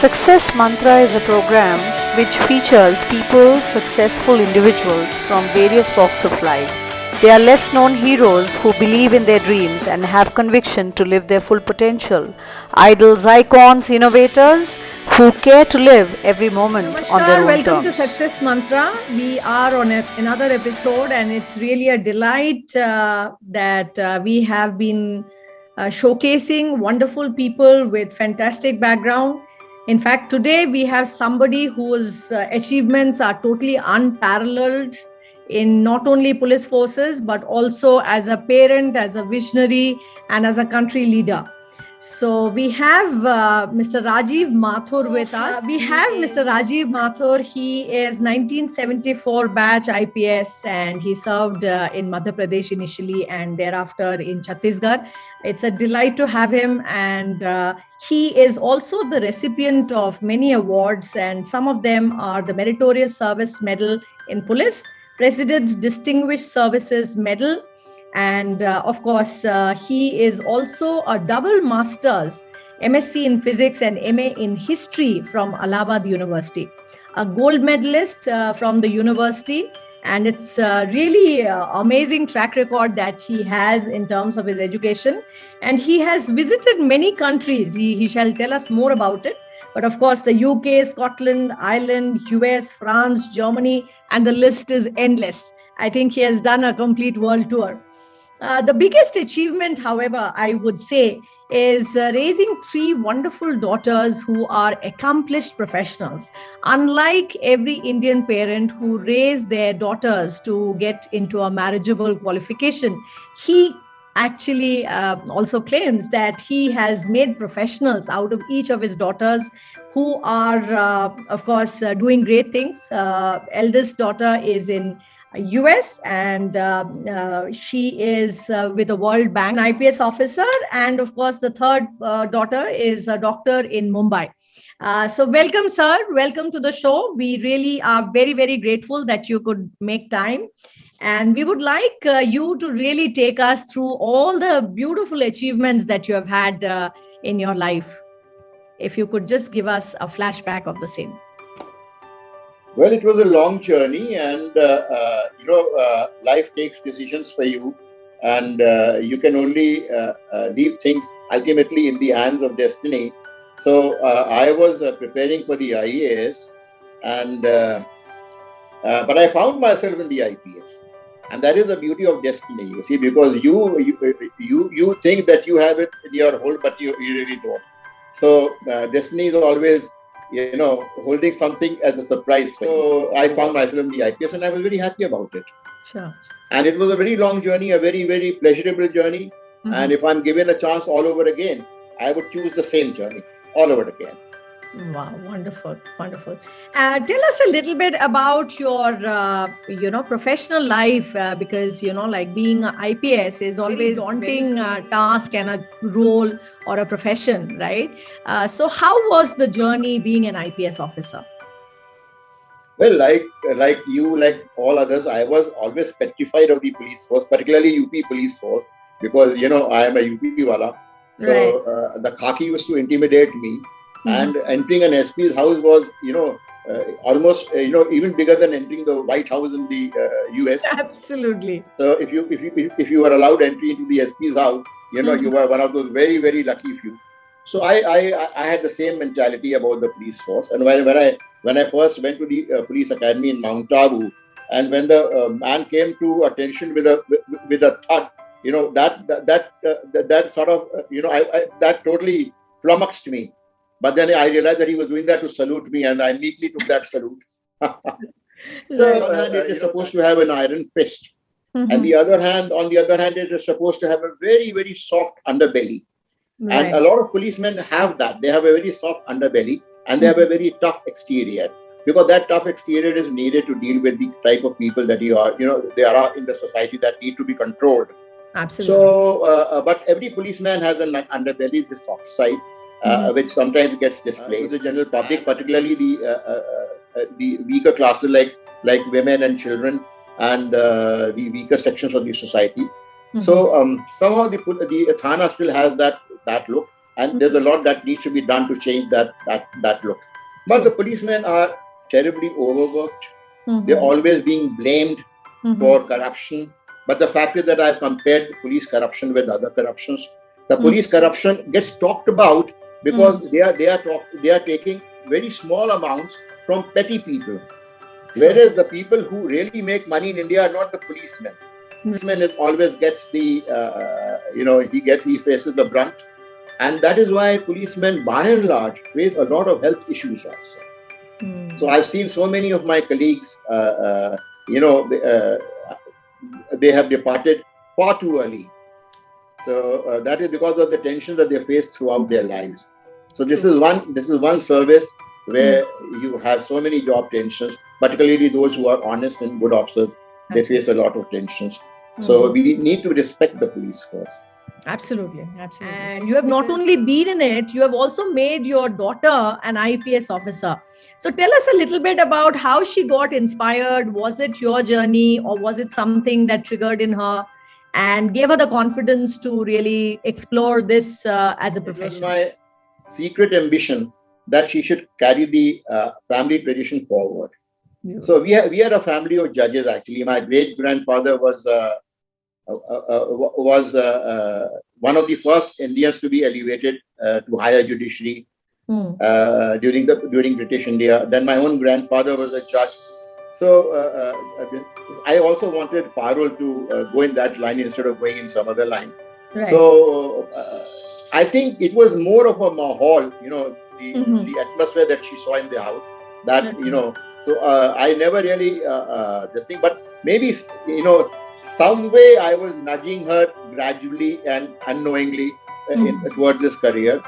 Success Mantra is a program which features people, successful individuals from various walks of life. They are less known heroes who believe in their dreams and have conviction to live their full potential. Idols, icons, innovators who care to live every moment on their own welcome terms. to Success Mantra. We are on another episode, and it's really a delight that we have been showcasing wonderful people with fantastic background. In fact, today we have somebody whose achievements are totally unparalleled in not only police forces, but also as a parent, as a visionary, and as a country leader. So we have Mr. Rajiv Mathur with us. Mr. Rajiv Mathur. He is 1974 batch IPS, and he served in Madhya Pradesh initially and thereafter in Chhattisgarh. It's a delight to have him, and he is also the recipient of many awards, and some of them are the Meritorious Service Medal in Police, President's Distinguished Services Medal, and of course, he is also a double master's, MSc in Physics and MA in History from Allahabad University, a gold medalist from the university. And it's really amazing track record that he has in terms of his education. And he has visited many countries. He shall tell us more about it. But of course, the UK, Scotland, Ireland, US, France, Germany, and the list is endless. I think he has done a complete world tour. The biggest achievement, however, I would say, is raising three wonderful daughters who are accomplished professionals. Unlike every Indian parent who raise their daughters to get into a marriageable qualification, he actually also claims that he has made professionals out of each of his daughters who are, of course, doing great things. Eldest daughter is in US, and she is with the World Bank, an IPS officer, and of course the third daughter is a doctor in Mumbai. So welcome, sir. Welcome to the show. We really are very, very grateful that you could make time. And we would like you to really take us through all the beautiful achievements that you have had in your life. If you could just give us a flashback of the same. Well, it was a long journey, and life takes decisions for you, and you can only leave things ultimately in the hands of destiny. So I was preparing for the IAS, and but I found myself in the IPS, and that is the beauty of destiny. You see, because you think that you have it in your hold, but you really don't. So destiny is always, holding something as a surprise. So I found myself in the IPS, and I was very happy about it. Sure. And it was a very long journey, a very, very pleasurable journey. Mm-hmm. And if I'm given a chance all over again, I would choose the same journey all over again. Wow, wonderful, wonderful. Tell us a little bit about your, professional life, because, like being an IPS is always a daunting task and a role or a profession, right? So how was the journey being an IPS officer? Well, like you, like all others, I was always petrified of the police force, particularly UP police force, because, I am a UP wala. So right. The khaki used to intimidate me. Mm-hmm. And entering an SP's house was, almost, even bigger than entering the White House in the US. Absolutely. So if you were allowed entry into the SP's house, mm-hmm. you were one of those very, very lucky few. So I had the same mentality about the police force. And when I first went to the police academy in Mount Abu, and when the man came to attention with a thud, that sort of, that totally flummoxed me. But then I realized that he was doing that to salute me, and I neatly took that salute. So it is supposed to have an iron fist. Mm-hmm. And on the other hand, it is supposed to have a very, very soft underbelly. Right. And a lot of policemen have that. They have a very soft underbelly, and they have a very tough exterior. Because that tough exterior is needed to deal with the type of people that you are, there are in the society that need to be controlled. Absolutely. So, but every policeman has an underbelly, the soft side. Mm-hmm. Which sometimes gets displayed to the general public, particularly the weaker classes like women and children, and the weaker sections of the society. Mm-hmm. So somehow the Thana still has that look, and there's a lot that needs to be done to change that look. But the policemen are terribly overworked. They're always being blamed for corruption. But the fact is that I've compared police corruption with other corruptions. The police corruption gets talked about because they are taking very small amounts from petty people. Whereas the people who really make money in India are not the policemen. Policeman always gets the, he faces the brunt. And that is why policemen, by and large, face a lot of health issues also. So I've seen so many of my colleagues, they have departed far too early. So that is because of the tensions that they face throughout their lives. So this is one service where you have so many job tensions, particularly those who are honest and good officers. They face a lot of tensions. So we need to respect the police first. Absolutely. And you have not only been in it, you have also made your daughter an IPS officer. So tell us a little bit about how she got inspired. Was it your journey, or was it something that triggered in her and gave her the confidence to really explore this as a profession? It was my secret ambition that she should carry the family tradition forward. So we are a family of judges. Actually, my great grandfather was one of the first Indians to be elevated to higher judiciary during British India. Then my own grandfather was a judge. So I also wanted Parul to go in that line instead of going in some other line. Right. So I think it was more of a mahal, the atmosphere that she saw in the house. That so I never really this thing, but maybe some way I was nudging her gradually and unknowingly towards this career.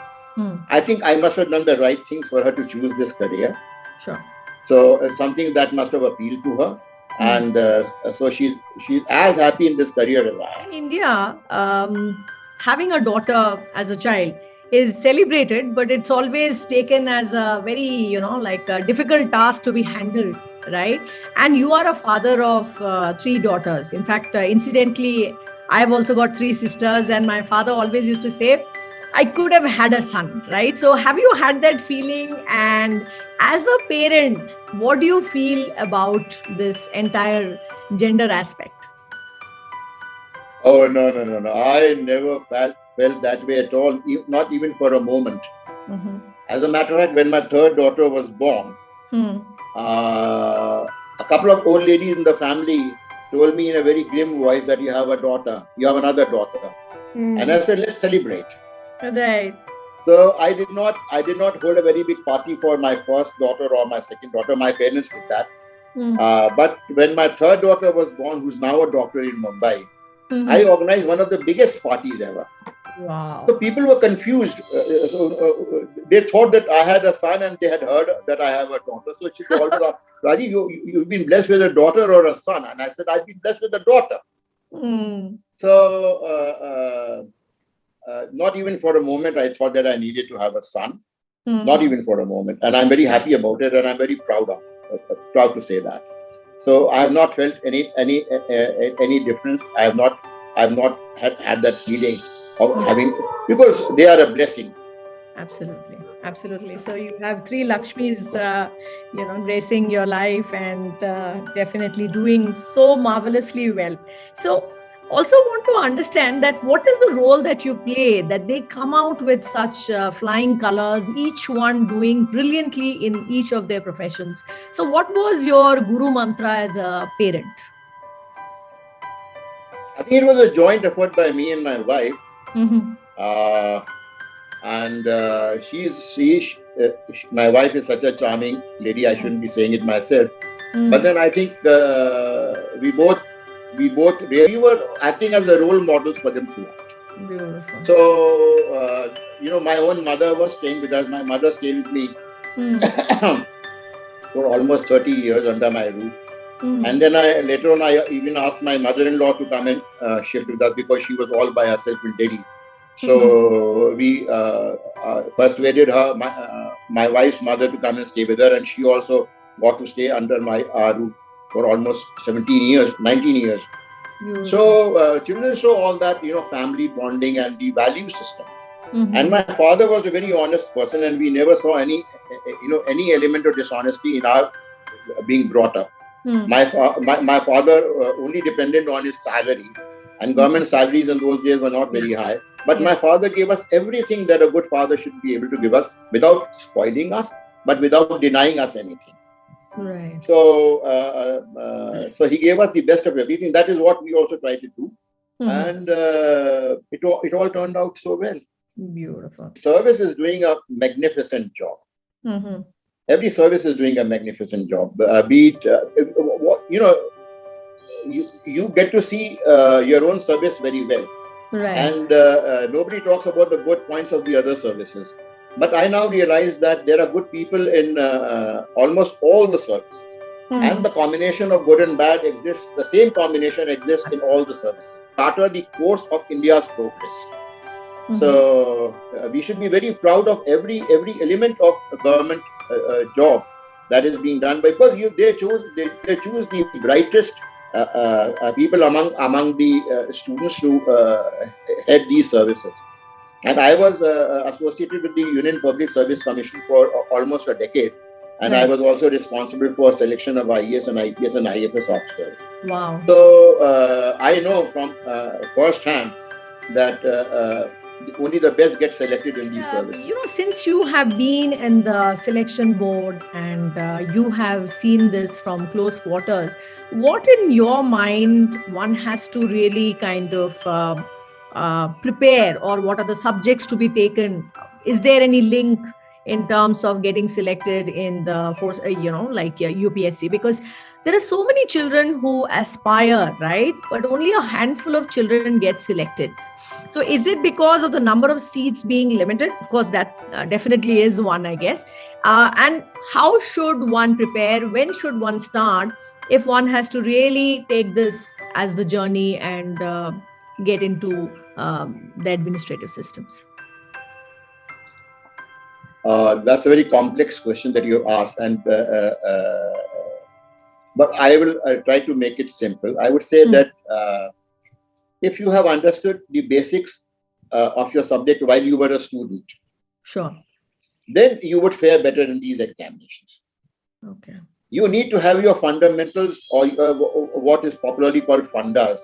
I think I must have done the right things for her to choose this career. Sure. So something that must have appealed to her, and so she's as happy in this career as I am. In India, having a daughter as a child is celebrated, but it's always taken as a very, a difficult task to be handled, right? And you are a father of 3 daughters. In fact, incidentally, I've also got 3 sisters, and my father always used to say, I could have had a son, right? So have you had that feeling? And as a parent, what do you feel about this entire gender aspect? Oh, no. I never felt that way at all, not even for a moment. As a matter of fact, when my 3rd daughter was born, a couple of old ladies in the family told me in a very grim voice that you have another daughter. And I said, let's celebrate. Right. So I did not hold a very big party for my first daughter or my second daughter. My parents did that. But when my 3rd daughter was born, who's now a doctor in Mumbai, I organized one of the biggest parties ever. Wow. So people were confused. They thought that I had a son, and they had heard that I have a daughter. So she always asked, Rajiv, you've been blessed with a daughter or a son? And I said, I've been blessed with a daughter. So not even for a moment I thought that I needed to have a son. Not even for a moment. And I'm very happy about it, and I'm very proud to say that. So I have not felt any difference. I have not had that feeling of having, because they are a blessing. Absolutely. So you have 3 Lakshmis, gracing your life and definitely doing so marvelously well. So also want to understand that what is the role that you play, that they come out with such flying colors, each one doing brilliantly in each of their professions. So what was your guru mantra as a parent? I think it was a joint effort by me and my wife. And my wife is such a charming lady. I shouldn't be saying it myself. But then I think we were acting as the role models for them throughout. Beautiful. So, my own mother was staying with us. My mother stayed with me for almost 30 years under my roof. And then later on, I even asked my mother-in-law to come and shift with us, because she was all by herself in Delhi. So we persuaded her, my wife's mother, to come and stay with her, and she also got to stay under our roof for almost 19 years. So children show all that, family bonding and the value system. And my father was a very honest person, and we never saw any element of dishonesty in our being brought up. My father only depended on his salary, and government salaries in those days were not very high. But my father gave us everything that a good father should be able to give us, without spoiling us, but without denying us anything. Right. So he gave us the best of everything. That is what we also try to do, and it all turned out so well. Beautiful. Service is doing a magnificent job. Every service is doing a magnificent job. Be it, you get to see your own service very well. Right. And nobody talks about the good points of the other services. But I now realize that there are good people in almost all the services. And the combination of good and bad exists, the same combination exists in all the services. That are the course of India's progress. So we should be very proud of every element of a government job that is being done, because they choose the brightest people among the students to head these services. And I was associated with the Union Public Service Commission for almost a decade, and I was also responsible for selection of IAS and IPS and IFS officers. Wow! So I know from first hand that only the best get selected in these services. Since you have been in the selection board and you have seen this from close quarters, what in your mind one has to really kind of prepare, or what are the subjects to be taken? Is there any link in terms of getting selected in the force, like UPSC? Because there are so many children who aspire, right? But only a handful of children get selected. So is it because of the number of seats being limited? Of course, that definitely is one, I guess. And how should one prepare? When should one start if one has to really take this as the journey and get into the administrative systems? That's a very complex question that you asked, and but I will try to make it simple. I would say that if you have understood the basics of your subject while you were a student, sure, then you would fare better in these examinations. Okay. You need to have your fundamentals, or what is popularly called fundas,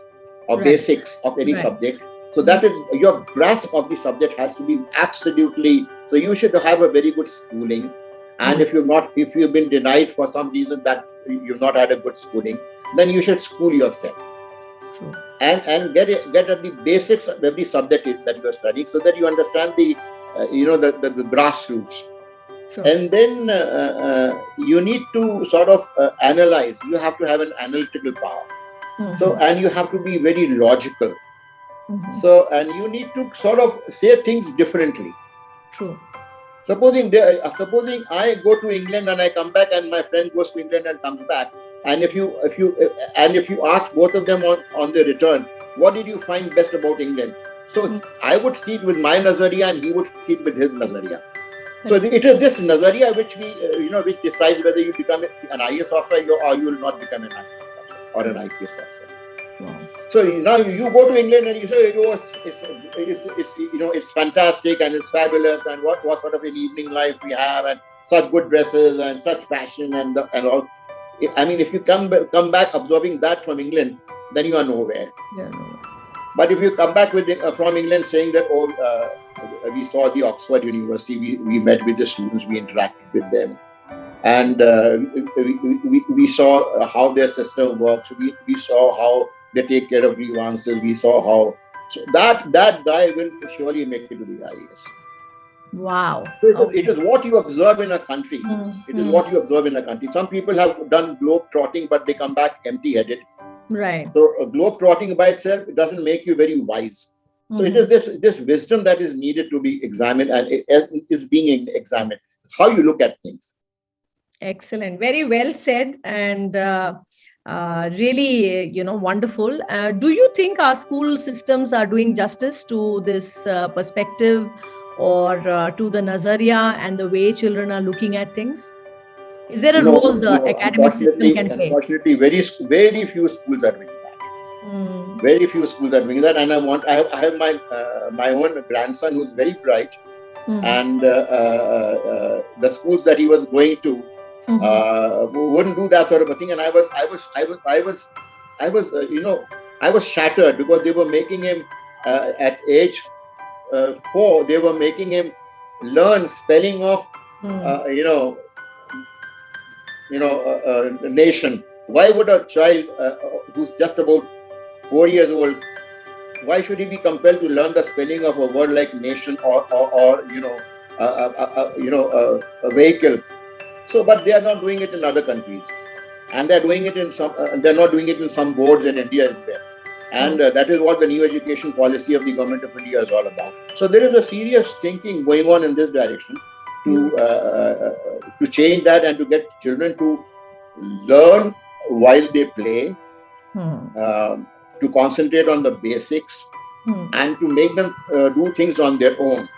or basics of any subject. So that is, your grasp of the subject has to be absolutely. So you should have a very good schooling, and if you've been denied for some reason that you've not had a good schooling, then you should school yourself. True. And get at the basics of every subject that you are studying, so that you understand the grassroots. Sure. And then you need to sort of analyze. You have to have an analytical power. So, and you have to be very logical. So, and you need to sort of say things differently. True. Supposing I go to England and I come back, and my friend goes to England and comes back, and if you ask both of them on the return, what did you find best about England? So I would see it with my nazariya, and he would see it with his nazariya. So it is this nazariya which which decides whether you become an IAS officer or you will not become an IAS officer or an IPS officer. Wow. So now you go to England and you say, it's fantastic and it's fabulous, and what sort of an evening life we have, and such good dresses and such fashion and all. I mean, if you come back observing that from England, then you are nowhere. Yeah, no. But if you come back from England saying that, we saw the Oxford University, we met with the students, we interacted with them, and we saw how their system works. We saw how they take care of grievances. We saw how that guy will surely make it to the IAS. Wow. So it is what you observe in a country. It is what you observe in a country. Some people have done globe trotting, but they come back empty-headed. Right. So globe trotting by itself, it doesn't make you very wise. So it is this wisdom that is needed to be examined, and it is being examined. How you look at things. Excellent. Very well said, and really, wonderful. Do you think our school systems are doing justice to this perspective, or to the nazariya and the way children are looking at things? Is there a role the academic system can play? Unfortunately, very few schools are doing that. Very few schools are doing that, and I have my own grandson who's very bright, and the schools that he was going to wouldn't do that sort of a thing, and I was shattered, because they were making him at age 4, they were making him learn spelling of nation. Why would a child who's just about 4 years old, why should he be compelled to learn the spelling of a word like nation or a vehicle? So, but they are not doing it in other countries, and they're doing it in some. They're not doing it in some boards in India as well, and that is what the new education policy of the government of India is all about. So there is a serious thinking going on in this direction to change that and to get children to learn while they play, to concentrate on the basics, and to make them do things on their own.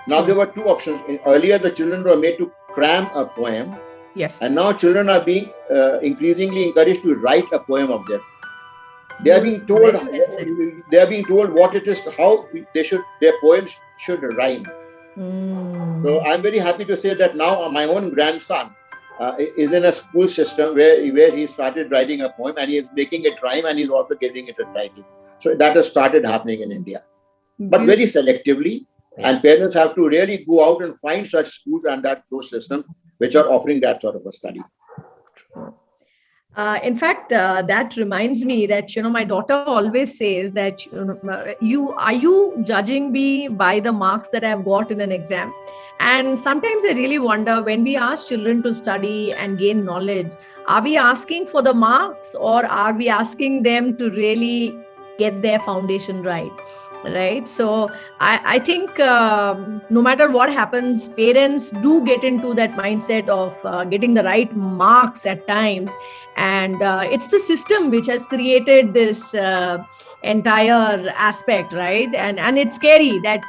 Now, there were two options. Earlier, the children were made to cram a poem. Yes. And now children are being increasingly encouraged to write a poem of their. They are being told. They are being told what it is, how their poems should rhyme. So I'm very happy to say that now my own grandson is in a school system where he started writing a poem, and he is making it rhyme, and he's also giving it a title. So that has started happening in India, but very selectively. And parents have to really go out and find such schools and those systems which are offering that sort of a study. In fact, that reminds me that, my daughter always says that, are you judging me by the marks that I've got in an exam? And sometimes I really wonder, when we ask children to study and gain knowledge, are we asking for the marks, or are we asking them to really get their foundation right? Right. So I think no matter what happens, parents do get into that mindset of getting the right marks at times. And it's the system which has created this entire aspect, right? And it's scary that,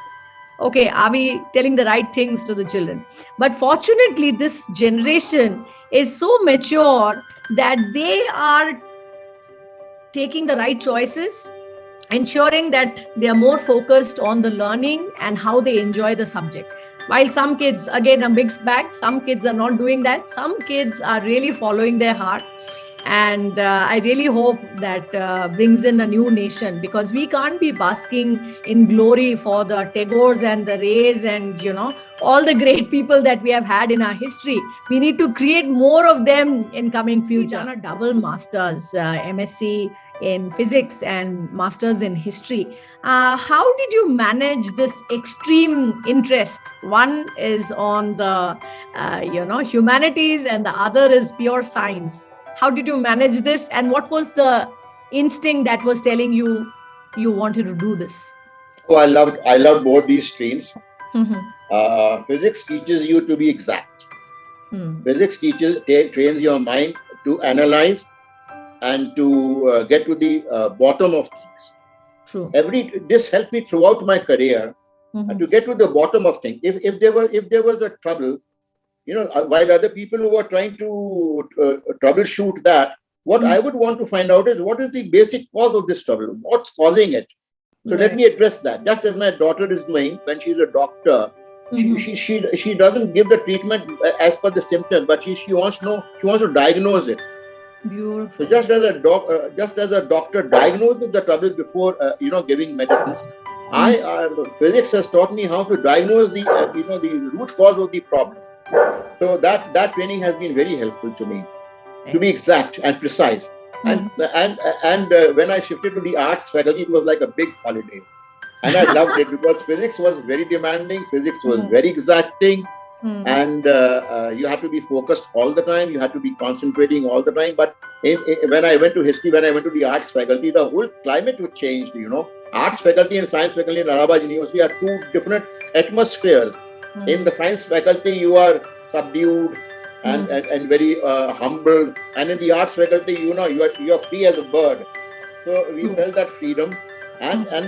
okay, are we telling the right things to the children? But fortunately, this generation is so mature that they are taking the right choices, ensuring that they are more focused on the learning and how they enjoy the subject. While some kids, again, a mixed bag, some kids are not doing that. Some kids are really following their heart. And I really hope that brings in a new nation, because we can't be basking in glory for the Tagores and the Rays and, all the great people that we have had in our history. We need to create more of them in coming future. We've done a double master's, MSc in physics and master's in history. How did you manage this extreme interest? One is on the humanities, and the other is pure science. How did you manage this, and what was the instinct that was telling you wanted to do this? Oh, I loved both these streams. Physics teaches you to be exact. Physics trains your mind to analyze and to get to the bottom of things. True. This helped me throughout my career to get to the bottom of things. If there was a trouble, while other people who were trying to troubleshoot that, what I would want to find out is, what is the basic cause of this trouble? What's causing it? So let me address that. Just as my daughter is doing when she's a doctor. She doesn't give the treatment as per the symptom, but she wants to diagnose it. Beautiful. So just as a doctor diagnoses the trouble before giving medicines, physics has taught me how to diagnose the root cause of the problem. So that training has been very helpful to me, to be exact and precise. And when I shifted to the arts faculty, it was like a big holiday, and I loved it, because physics was very demanding. Physics was very exacting. And you had to be focused all the time. You had to be concentrating all the time. But when I went to history, when I went to the arts faculty, the whole climate was changed. Arts faculty and science faculty in Allahabad University are two different atmospheres. In the science faculty, you are subdued and very humble, and in the arts faculty, you are free as a bird. So we felt that freedom, and the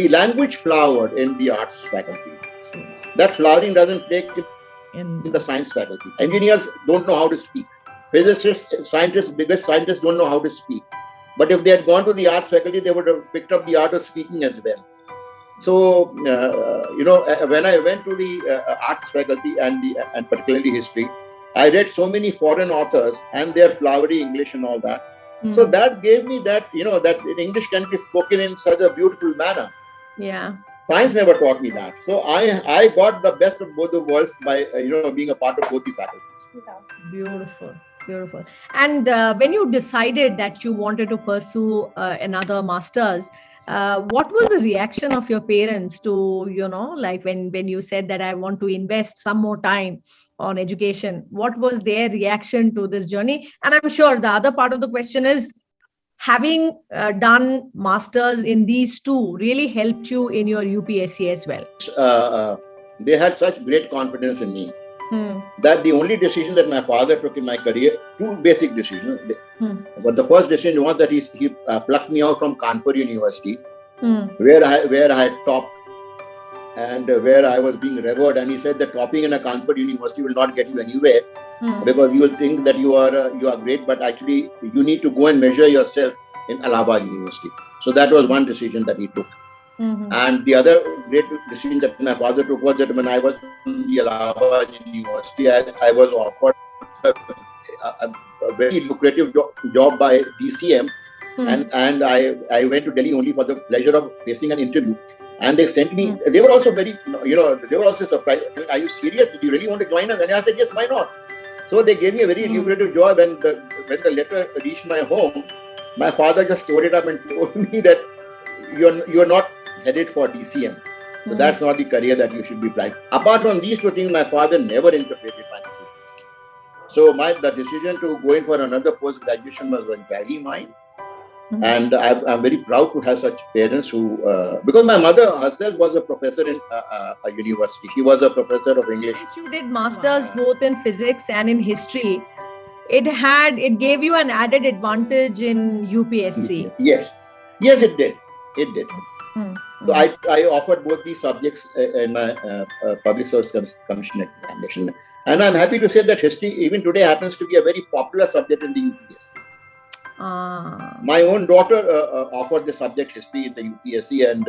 language flowered in the arts faculty. That flowering doesn't take in the science faculty. Engineers don't know how to speak. Physicists, scientists, biggest scientists don't know how to speak. But if they had gone to the arts faculty, they would have picked up the art of speaking as well. So, when I went to the arts faculty and particularly history, I read so many foreign authors and their flowery English and all that. So that gave me that, that English can be spoken in such a beautiful manner. Yeah. Science never taught me that. So I got the best of both the worlds by, being a part of both the faculties. Beautiful. Beautiful. And when you decided that you wanted to pursue another master's, what was the reaction of your parents to, like when you said that I want to invest some more time on education? What was their reaction to this journey? And I'm sure the other part of the question is, having done masters in these two really helped you in your UPSC as well. They had such great confidence in me that the only decision that my father took in my career, two basic decisions. But the first decision was that he plucked me out from Kanpur University, where I had topped and where I was being revered. And he said that topping in a Kanpur University will not get you anywhere, because you will think that you are great, but actually you need to go and measure yourself in Allahabad University. So that was one decision that he took. And the other great decision that my father took was that when I was in the Allahabad University, I was offered a very lucrative job by DCM, and I went to Delhi only for the pleasure of facing an interview. And they sent me. They were also very, they were also surprised. Are you serious? Do you really want to join us? And I said, yes, why not? So they gave me a very lucrative job. And when the letter reached my home, my father just tore it up and told me that you're not headed for DCM. So that's not the career that you should be planning. Apart from these two things, my father never interpreted my decisions. So the decision to go in for another post-graduation was entirely mine. And I'm very proud to have such parents who, because my mother herself was a professor in a university. She was a professor of English. You did masters both in physics and in history. It gave you an added advantage in UPSC. Yes, it did. So I offered both these subjects in my public service commission examination. And I'm happy to say that history even today happens to be a very popular subject in the UPSC. My own daughter offered the subject history in the UPSC, and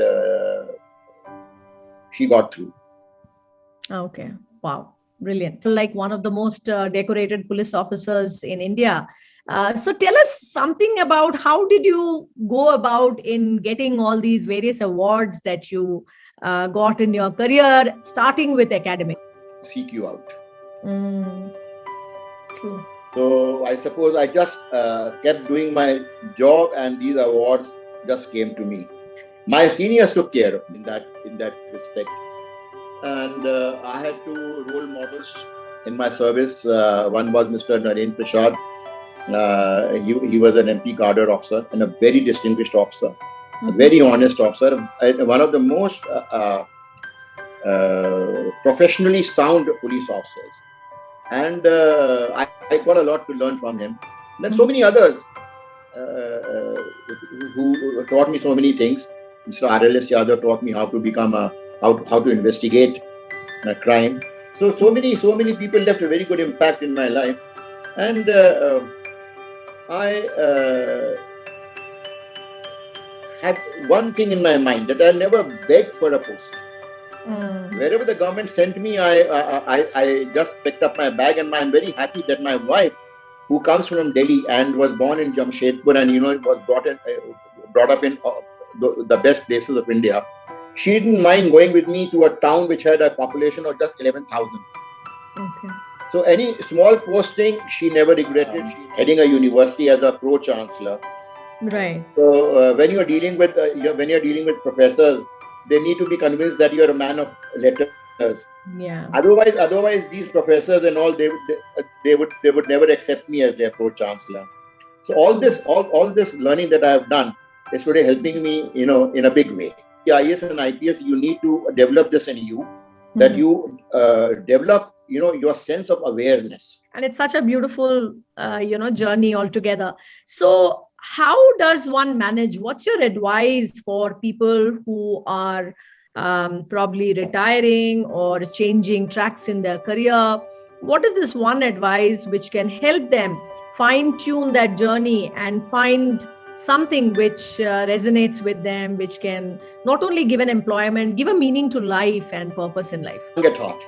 she got through. Okay. Wow. Brilliant. So like one of the most decorated police officers in India. So tell us something about how did you go about in getting all these various awards that you got in your career, starting with academic? Seek you out. True. So I suppose I just kept doing my job, and these awards just came to me. My seniors took care of me in that respect, and I had two role models in my service. One was Mr. Naren Prasad. He was an MP cadre officer and a very distinguished officer, a very honest officer, one of the most professionally sound police officers. And I got a lot to learn from him. Then so many others who taught me so many things. Mr. RLS Yadav taught me how to become how to investigate crime. So many people left a very good impact in my life. And I had one thing in my mind, that I never begged for a post. Wherever the government sent me, I just picked up my bag, and I'm very happy that my wife, who comes from Delhi and was born in Jamshedpur, and was brought up in the best places of India, she didn't mind going with me to a town which had a population of just 11,000. Okay. So any small posting, she never regretted. She's heading a university as a Pro-Chancellor. Right. So when you're dealing with professors, they need to be convinced that you're a man of letters. Yeah. Otherwise, these professors and all, they would never accept me as their Pro-Chancellor. So all this learning that I have done is today helping me, in a big way. The IAS and IPS, you need to develop this in you, that you develop, your sense of awareness. And it's such a beautiful, journey altogether. So how does one manage? What's your advice for people who are probably retiring or changing tracks in their career? What is this one advice which can help them fine-tune that journey and find something which resonates with them, which can not only give an employment, give a meaning to life and purpose in life. Get hot.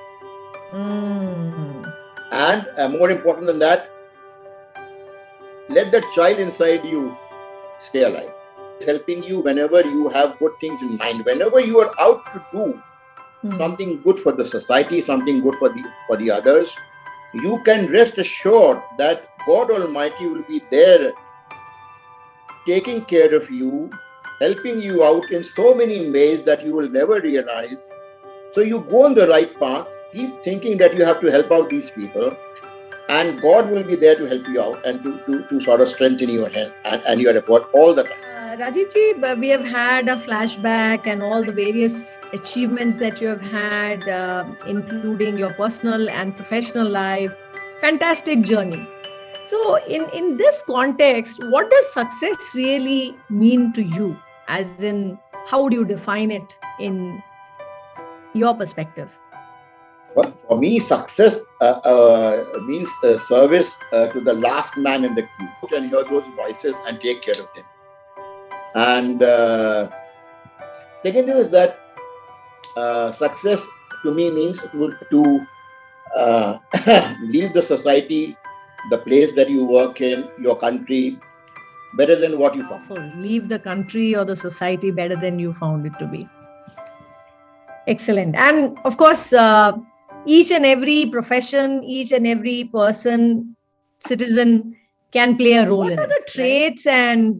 And more important than that, let that child inside you stay alive. It's helping you whenever you have good things in mind, whenever you are out to do something good for the society, something good for the others, you can rest assured that God Almighty will be there taking care of you, helping you out in so many ways that you will never realize. So you go on the right path, keep thinking that you have to help out these people, and God will be there to help you out and to sort of strengthen your hand and your effort all the time. Rajiv ji, we have had a flashback and all the various achievements that you have had, including your personal and professional life. Fantastic journey. So in this context, what does success really mean to you? As in, how would you define it in your perspective? Well, for me, success means service to the last man in the queue, and hear those voices and take care of them. And second is that success to me means to leave the society, the place that you work in, your country, better than what you found. Leave the country or the society better than you found it to be. Excellent. And of course, each and every profession, each and every person, citizen can play a role in it. What are the traits and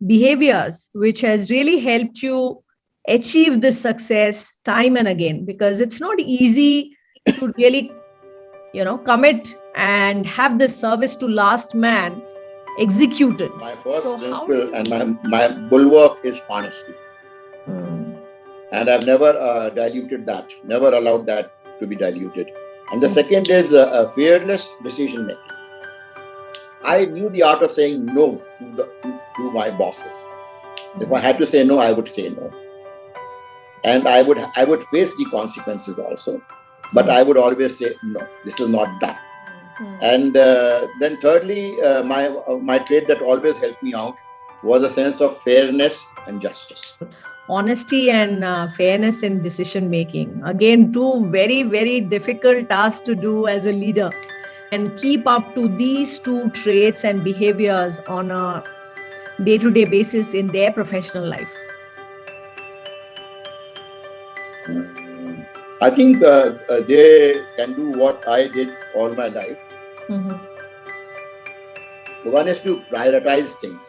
behaviors which has really helped you achieve this success time and again? Because it's not easy to really, commit and have this service to last man executed. My first principle and my bulwark is honesty. And I've never diluted that, never allowed that to be diluted. And the second is fearless decision making. I knew the art of saying no to my bosses. If I had to say no, I would say no. And I would face the consequences also. But I would always say, no, this is not done. And then thirdly, my trait that always helped me out was a sense of fairness and justice. Honesty and fairness in decision making. Again, two very, very difficult tasks to do as a leader. And keep up to these two traits and behaviors on a day-to-day basis in their professional life. I think they can do what I did all my life. One is to prioritize things.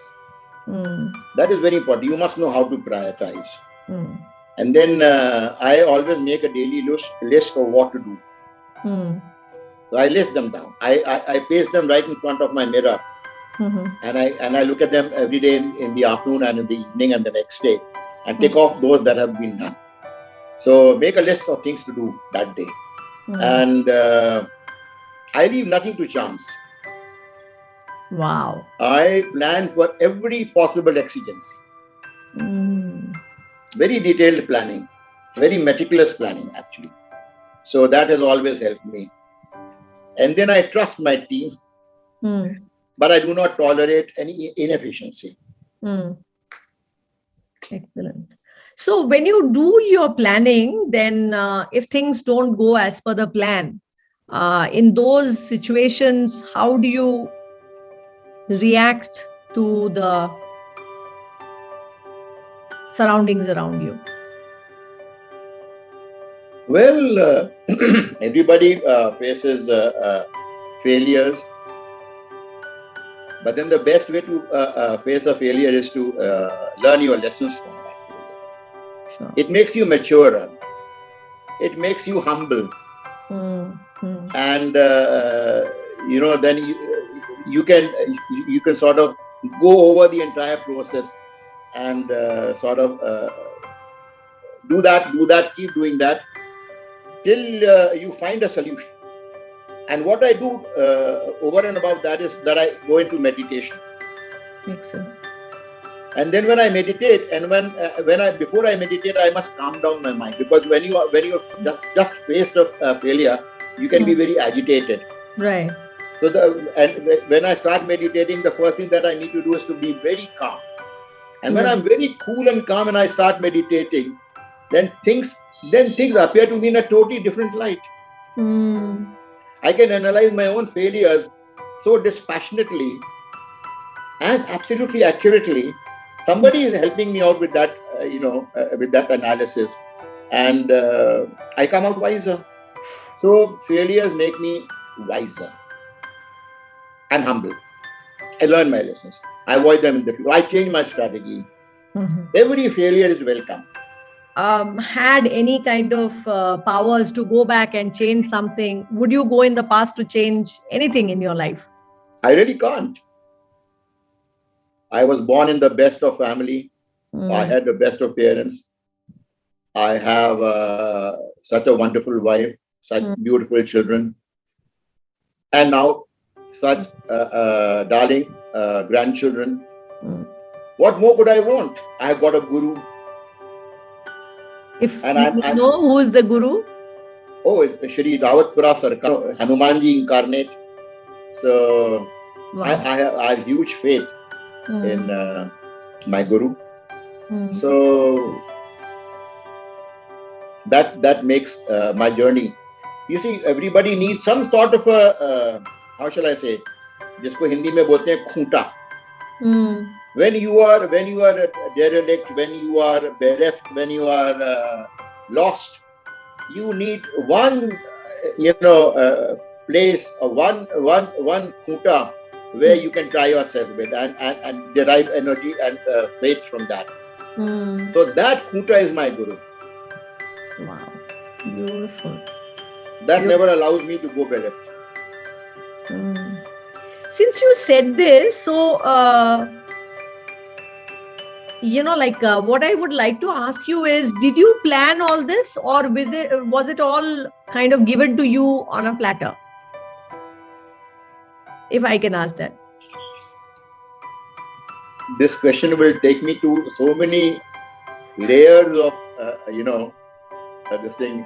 That is very important. You must know how to prioritize. And then I always make a daily list of what to do. So I list them down. I paste them right in front of my mirror. And I look at them every day in the afternoon and in the evening and the next day and take off those that have been done. So make a list of things to do that day. And I leave nothing to chance. Wow. I plan for every possible exigency. Very detailed planning, very meticulous planning actually. So that has always helped me. And then I trust my team, but I do not tolerate any inefficiency. Excellent. So when you do your planning, then if things don't go as per the plan, in those situations, how do you react to the surroundings around you? Well, everybody faces failures, but then the best way to face a failure is to learn your lessons from that failure. Sure. It makes you mature. It makes you humble, and then you can sort of go over the entire process and sort of do that, keep doing that till you find a solution. And what I do over and above that is that I go into meditation. Excellent. And then when I meditate, and before I meditate, I must calm down my mind, because when you just faced a failure, you can be very agitated. Right. So when I start meditating, the first thing that I need to do is to be very calm. And when I'm very cool and calm and I start meditating, then things appear to me in a totally different light. I can analyze my own failures so dispassionately and absolutely accurately. Somebody is helping me out with that, with that analysis, and I come out wiser. So failures make me wiser and humble. I learn my lessons. I avoid them in the future. I change my strategy. Every failure is welcome. Had any kind of powers to go back and change something, would you go in the past to change anything in your life? I really can't. I was born in the best of family. I had the best of parents. I have such a wonderful wife, such beautiful children, and now such darling grandchildren. What more could I want? I have got a guru. If you know who is the guru? Oh, it's Shri Rawatpura Sarkar, Hanumanji incarnate. So wow. I have huge faith in my guru. So that makes my journey. You see, everybody needs some sort of a how shall I say, जिसको हिंदी में बोलते हैं खूंटा. When you are derelict, when you are bereft, when you are lost, you need one place, one khuta where you can try yourself with and derive energy and faith from that. So that khuta is my guru. Wow, beautiful. That never allows me to go bereft. Since you said this, so what I would like to ask you is, did you plan all this, or was it all kind of given to you on a platter? If I can ask that. This question will take me to so many layers of, this thing.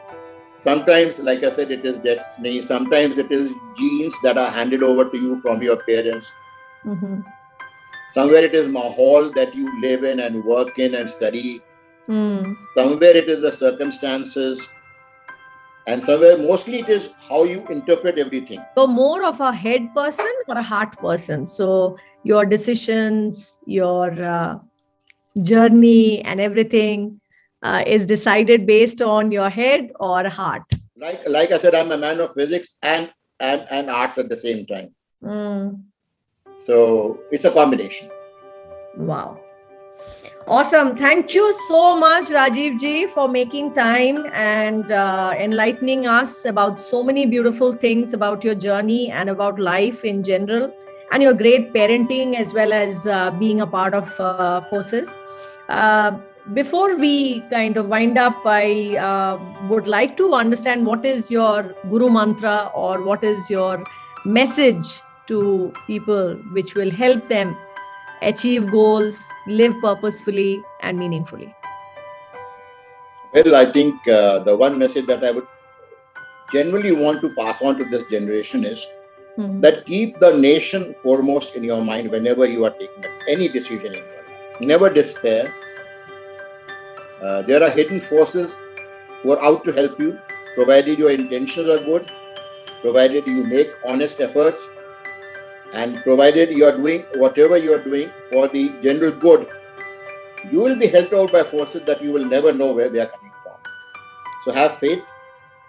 Sometimes, like I said, it is destiny. Sometimes it is genes that are handed over to you from your parents. Somewhere it is mahal that you live in and work in and study. Somewhere it is the circumstances. And somewhere mostly it is how you interpret everything. So more of a head person or a heart person? So your decisions, your journey and everything is decided based on your head or heart? Like I said, I'm a man of physics and arts at the same time. So it's a combination. Wow. Awesome. Thank you so much, Rajiv ji, for making time and enlightening us about so many beautiful things about your journey and about life in general, and your great parenting as well as being a part of Forces. Before we kind of wind up, I would like to understand what is your Guru Mantra or what is your message to people which will help them achieve goals, live purposefully and meaningfully. Well, I think the one message that I would genuinely want to pass on to this generation is that keep the nation foremost in your mind whenever you are taking any decision in your life. Never despair. There are hidden forces who are out to help you, provided your intentions are good, provided you make honest efforts, and provided you are doing whatever you are doing for the general good. You will be helped out by forces that you will never know where they are coming from. So have faith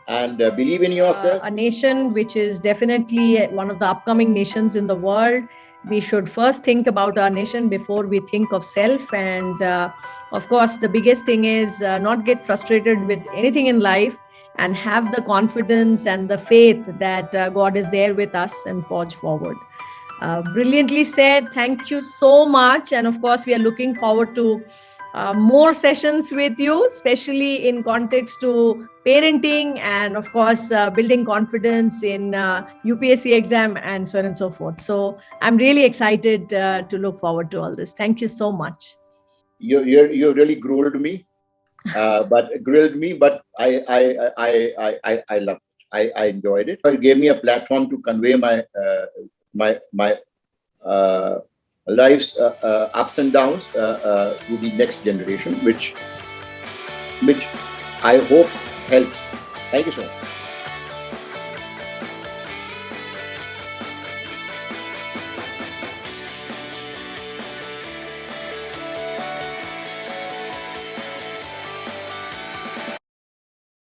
and believe in yourself. A nation which is definitely one of the upcoming nations in the world. We should first think about our nation before we think of self. And of course, the biggest thing is not get frustrated with anything in life and have the confidence and the faith that God is there with us and forge forward. Brilliantly said. Thank you so much. And of course, we are looking forward to more sessions with you, especially in context to parenting and of course, building confidence in UPSC exam and so on and so forth. So I'm really excited to look forward to all this. Thank you so much. You really grilled me, but I love it. I enjoyed it. It gave me a platform to convey my life's ups and downs to the next generation, which I hope helps. Thank you so much.